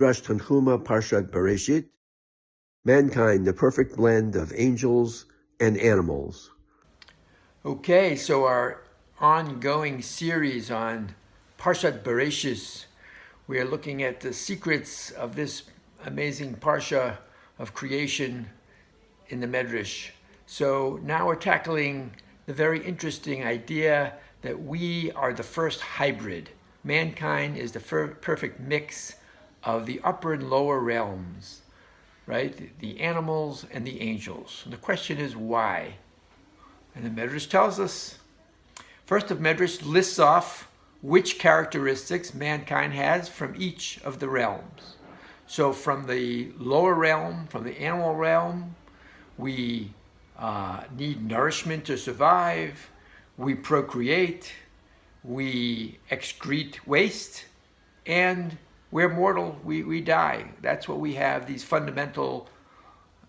Midrash Tanchuma Parshat Bereishis, mankind, the perfect blend of angels and animals. Okay, so our ongoing series on Parshat Bereishis, we are looking at the secrets of this amazing Parsha of creation in the Medrash. So now we're tackling the very interesting idea that we are the first hybrid. Mankind is the perfect mix of the upper and lower realms, right? The animals and the angels. And the question is why? And the Medrash tells us. First, the Medrash lists off which characteristics mankind has from each of the realms. So from the lower realm, from the animal realm, we need nourishment to survive, we procreate, we excrete waste, and we're mortal, we die. That's what we have,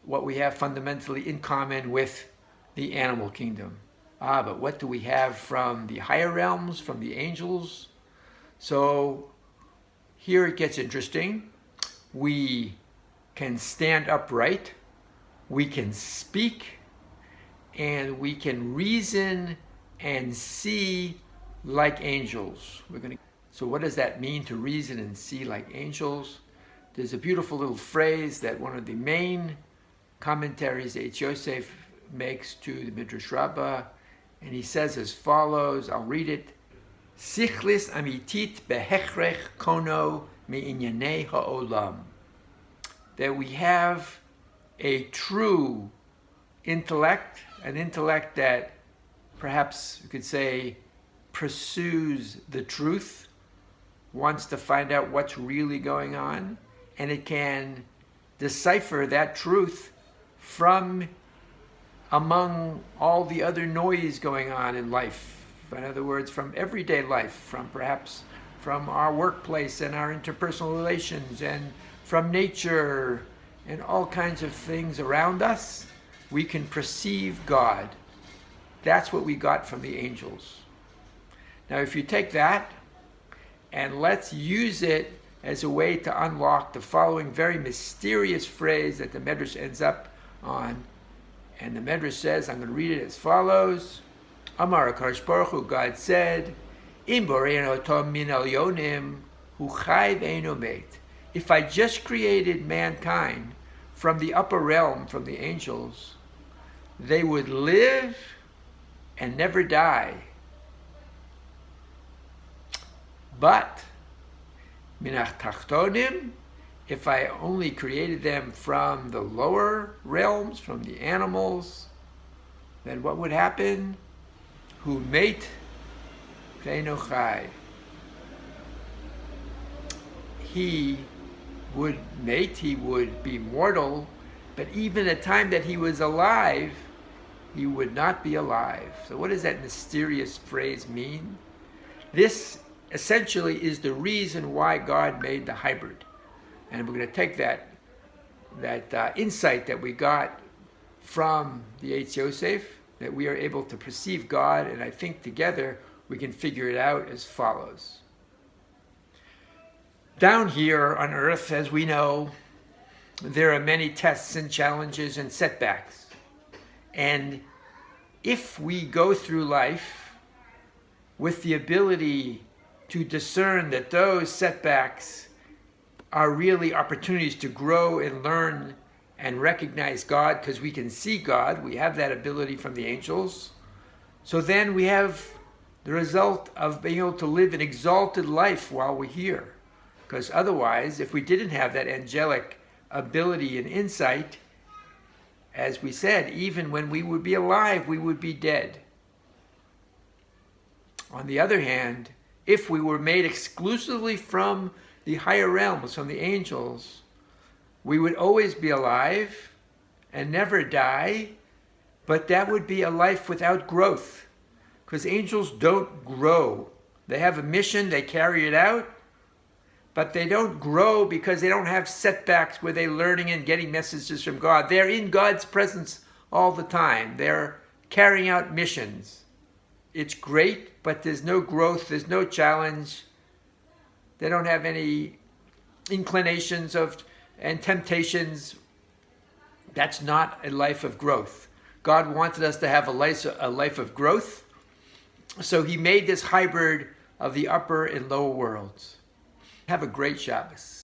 what we have fundamentally in common with the animal kingdom. But what do we have from the higher realms, from the angels? So here it gets interesting. We can stand upright, we can speak, and we can reason and see like angels. So what does that mean, to reason and see like angels? There's a beautiful little phrase that one of the main commentaries Eitz Yosef makes to the Midrash Rabbah, and he says as follows, I'll read it: Sichlis amitit behechrech kono me'inyanei ha'olam. That we have a true intellect, an intellect that perhaps you could say pursues the truth, wants to find out what's really going on, and it can decipher that truth from among all the other noise going on in life. In other words, from everyday life, from our workplace and our interpersonal relations, and from nature and all kinds of things around us, we can perceive God. That's what we got from the angels. Now, if you take that and let's use it as a way to unlock the following very mysterious phrase that the Medrash ends up on. And the Medrash says, I'm going to read it as follows: Amar HaKadosh Baruch Hu, God said, Im boreinu otam min elyonim hu chai ve'eino met. If I just created mankind from the upper realm, from the angels, they would live and never die. But minach tachtonim, if I only created them from the lower realms, from the animals, then what would happen? Hu meit ve'eino chai. He would mate, he would be mortal, but even at the time that he was alive, he would not be alive. So what does that mysterious phrase mean? This essentially is the reason why God made the hybrid. And we're going to take that insight that we got from the Eitz Yosef, that we are able to perceive God, and I think together we can figure it out as follows. Down here on earth, as we know, there are many tests and challenges and setbacks. And if we go through life with the ability to discern that those setbacks are really opportunities to grow and learn and recognize God, because we can see God, we have that ability from the angels, so then we have the result of being able to live an exalted life while we're here. Because otherwise, if we didn't have that angelic ability and insight, as we said, even when we would be alive, we would be dead. On the other hand, if we were made exclusively from the higher realms, from the angels, we would always be alive and never die, but that would be a life without growth, because angels don't grow. They have a mission, they carry it out, but they don't grow because they don't have setbacks where they're learning and getting messages from God. They're in God's presence all the time. They're carrying out missions. It's great, but there's no growth, there's no challenge. They don't have any inclinations and temptations. That's not a life of growth. God wanted us to have a life of growth. So he made this hybrid of the upper and lower worlds. Have a great Shabbos.